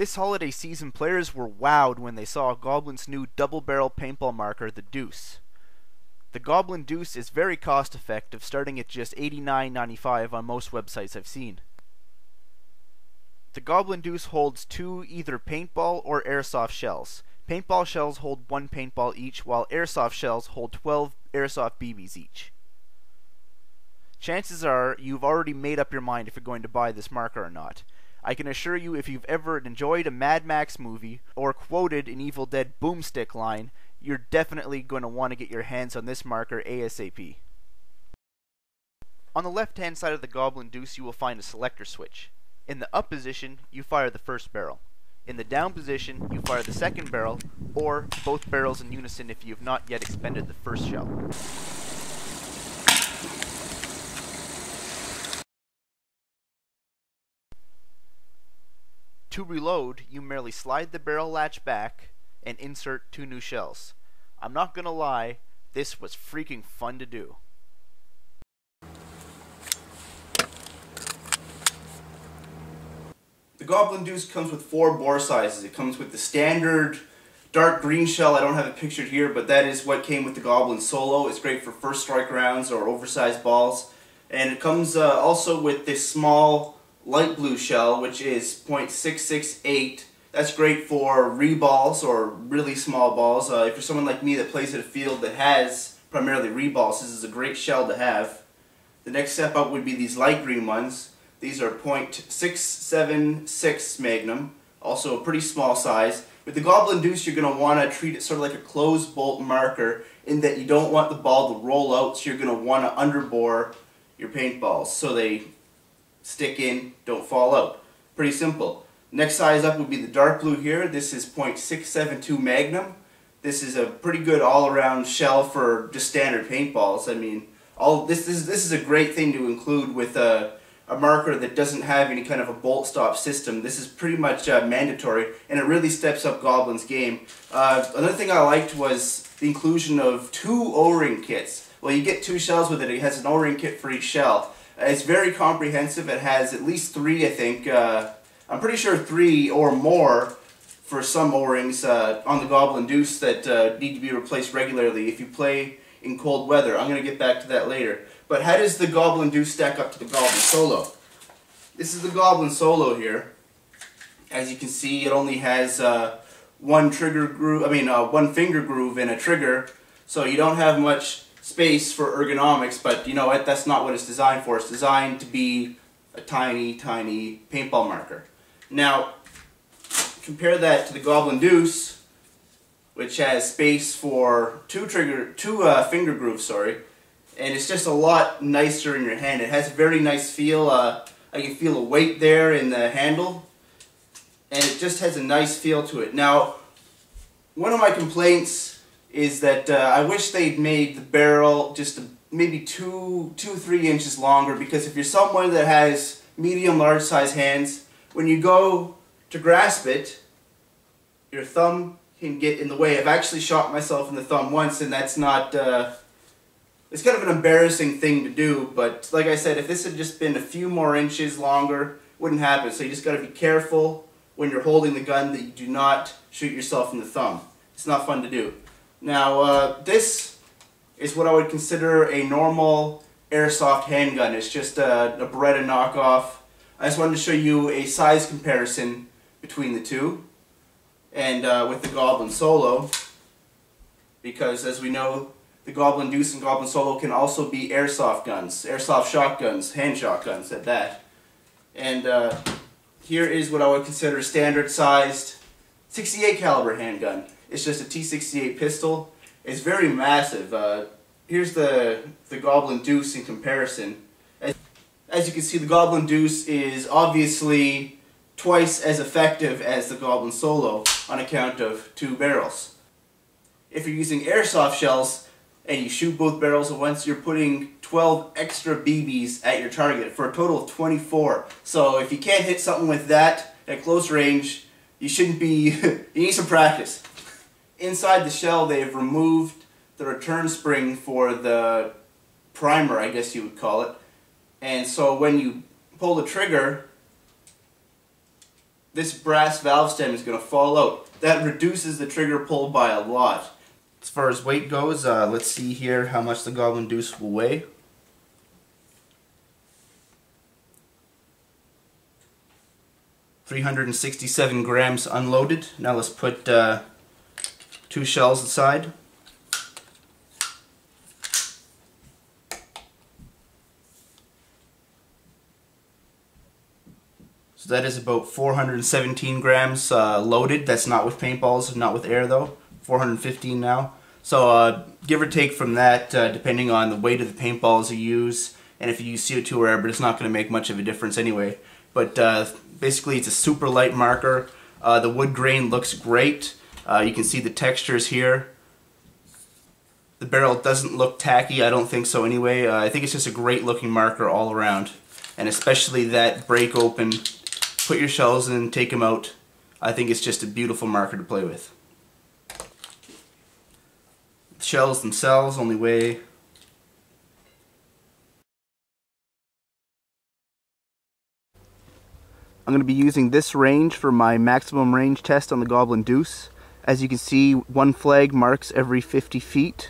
This holiday season, players were wowed when they saw Goblin's new double-barrel paintball marker, the Deuce. The Goblin Deuce is very cost-effective, starting at just $89.95 on most websites I've seen. The Goblin Deuce holds 2 either paintball or airsoft shells. Paintball shells hold 1 paintball each, while airsoft shells hold 12 airsoft BBs each. Chances are you've already made up your mind if you're going to buy this marker or not. I can assure you, if you've ever enjoyed a Mad Max movie or quoted an Evil Dead boomstick line, you're definitely going to want to get your hands on this marker ASAP. On the left-hand side of the Goblin Deuce, you will find a selector switch. In the up position, you fire the first barrel. In the down position, you fire the second barrel, or both barrels in unison if you have not yet expended the first shell. To reload, you merely slide the barrel latch back and insert 2 new shells. I'm not gonna lie, this was freaking fun to do. The Goblin Deuce comes with 4 bore sizes. It comes with the standard dark green shell. I don't have it pictured here, but that is what came with the Goblin Solo. It's great for first strike rounds or oversized balls. And it comes also with this small light blue shell, which is .668. That's great for reballs or really small balls. If you're someone like me that plays at a field that has primarily reballs, this is a great shell to have. The next step up would be these light green ones. These are .676 Magnum, also a pretty small size. With the Goblin Deuce, you're going to want to treat it sort of like a closed bolt marker, in that you don't want the ball to roll out, so you're going to want to underbore your paintballs so they stick in, don't fall out. Pretty simple. Next size up would be the dark blue here. This is .672 Magnum. This is a pretty good all-around shell for just standard paintballs. I mean, this is a great thing to include with a marker that doesn't have any kind of a bolt stop system. This is pretty much mandatory, and it really steps up Goblin's game. Another thing I liked was the inclusion of 2 O-ring kits. Well, you get 2 shells with it. It has an O-ring kit for each shell. It's very comprehensive. It has at least 3, I think. I'm pretty sure 3 or more for some O-rings on the Goblin Deuce that need to be replaced regularly if you play in cold weather. I'm going to get back to that later. But how does the Goblin Deuce stack up to the Goblin Solo? This is the Goblin Solo here. As you can see, it only has one finger groove and a trigger, so you don't have much space for ergonomics, but you know what, that's not what it's designed for. It's designed to be a tiny, tiny paintball marker. Now, compare that to the Goblin Deuce, which has space for two finger grooves, and it's just a lot nicer in your hand. It has a very nice feel. I can feel a weight there in the handle, and it just has a nice feel to it. Now, one of my complaints is that I wish they'd made the barrel just maybe 2-3 inches longer, because if you're someone that has medium, large size hands, when you go to grasp it, your thumb can get in the way. I've actually shot myself in the thumb once, and that's not, it's kind of an embarrassing thing to do, but like I said, if this had just been a few more inches longer, it wouldn't happen. So you just got to be careful when you're holding the gun that you do not shoot yourself in the thumb. It's not fun to do. Now, this is what I would consider a normal Airsoft handgun. It's just a Beretta knockoff. I just wanted to show you a size comparison between the two, and with the Goblin Solo, because as we know, the Goblin Deuce and Goblin Solo can also be airsoft guns, airsoft shotguns, hand shotguns at that. And here is what I would consider a standard sized 68 caliber handgun. It's just a T68 pistol. It's very massive. Here's the Goblin Deuce in comparison. As you can see, the Goblin Deuce is obviously twice as effective as the Goblin Solo on account of 2 barrels. If you're using airsoft shells and you shoot both barrels at once, you're putting 12 extra BBs at your target for a total of 24. So if you can't hit something with that at close range, you shouldn't be, you need some practice. Inside the shell, they've removed the return spring for the primer, I guess you would call it. And so when you pull the trigger, this brass valve stem is going to fall out. That reduces the trigger pull by a lot. As far as weight goes, let's see here how much the Goblin Deuce will weigh. $367 grams unloaded. Now let's put 2 shells aside. So that is about 417 grams loaded. That's not with paintballs, not with air though. 415 now. So give or take from that, depending on the weight of the paintballs you use, and if you use CO2 or air, but it's not going to make much of a difference anyway. But basically it's a super light marker. The wood grain looks great. You can see the textures here. The barrel doesn't look tacky, I don't think so anyway. I think it's just a great looking marker all around. And especially that break open, put your shells in, take them out. I think it's just a beautiful marker to play with. The shells themselves only weigh I'm going to be using this range for my maximum range test on the Goblin Deuce. As you can see, one flag marks every 50 feet.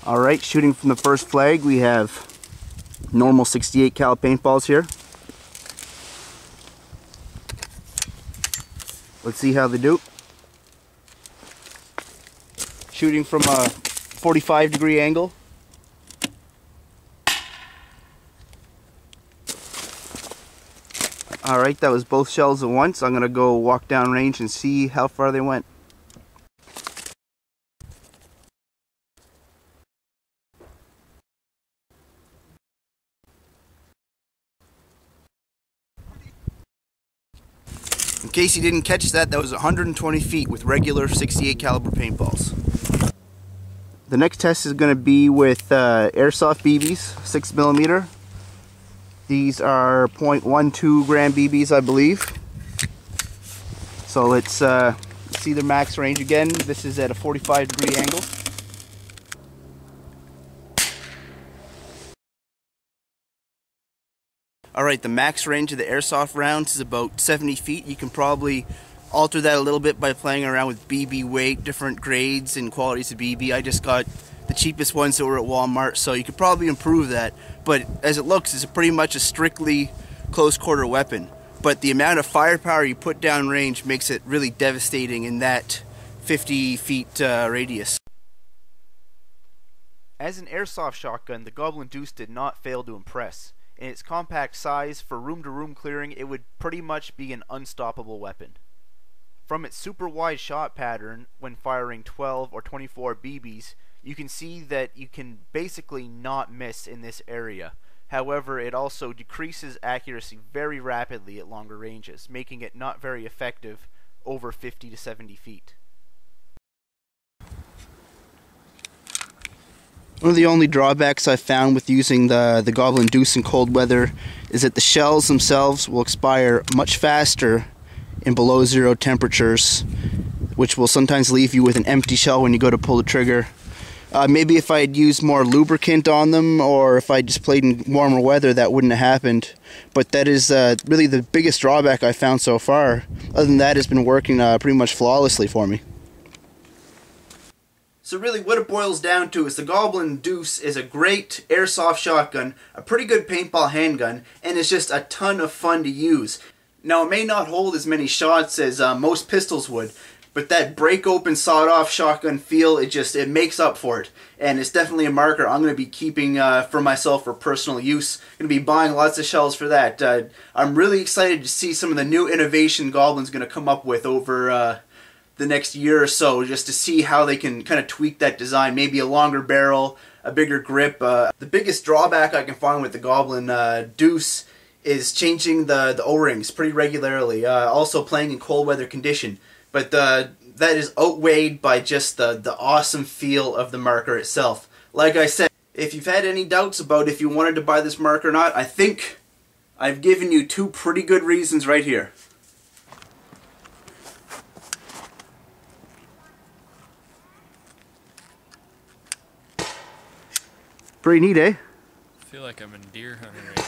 Alright, shooting from the first flag, we have normal 68 cal paintballs here. Let's see how they do. Shooting from a 45-degree angle. Alright, that was both shells at once. I'm going to go walk down range and see how far they went. In case you didn't catch that, that was 120 feet with regular 68 caliber paintballs. The next test is going to be with Airsoft BBs, 6mm. These are 0.12 gram BBs, I believe. So let's see the max range again. This is at a 45-degree angle. Alright, the max range of the Airsoft rounds is about 70 feet. You can probably alter that a little bit by playing around with BB weight, different grades and qualities of BB. I just got the cheapest ones that were at Walmart, so you could probably improve that. But as it looks, it's pretty much a strictly close quarter weapon. But the amount of firepower you put down range makes it really devastating in that 50 feet radius. As an airsoft shotgun, the Goblin Deuce did not fail to impress. In its compact size, for room-to-room clearing, it would pretty much be an unstoppable weapon. From its super wide shot pattern, when firing 12 or 24 BBs, you can see that you can basically not miss in this area. However, it also decreases accuracy very rapidly at longer ranges, making it not very effective over 50 to 70 feet. One of the only drawbacks I've found with using the Goblin Deuce in cold weather is that the shells themselves will expire much faster in below zero temperatures, which will sometimes leave you with an empty shell when you go to pull the trigger. Maybe if I had used more lubricant on them, or if I just played in warmer weather, that wouldn't have happened. But that is really the biggest drawback I've found so far. Other than that, it's been working pretty much flawlessly for me. So really what it boils down to is the Goblin Deuce is a great airsoft shotgun, a pretty good paintball handgun, and it's just a ton of fun to use. Now it may not hold as many shots as most pistols would, but that break open sawed off shotgun feel, it makes up for it. And it's definitely a marker I'm going to be keeping for myself for personal use. I'm going to be buying lots of shells for that. I'm really excited to see some of the new innovation Goblin's going to come up with over the next year or so, just to see how they can kind of tweak that design. Maybe a longer barrel, a bigger grip. The biggest drawback I can find with the Goblin Deuce is changing the O-rings pretty regularly. Also playing in cold weather condition. But that is outweighed by just the awesome feel of the marker itself. Like I said, if you've had any doubts about if you wanted to buy this marker or not, I think I've given you two pretty good reasons right here. Pretty neat, eh? I feel like I'm in deer hunting right now.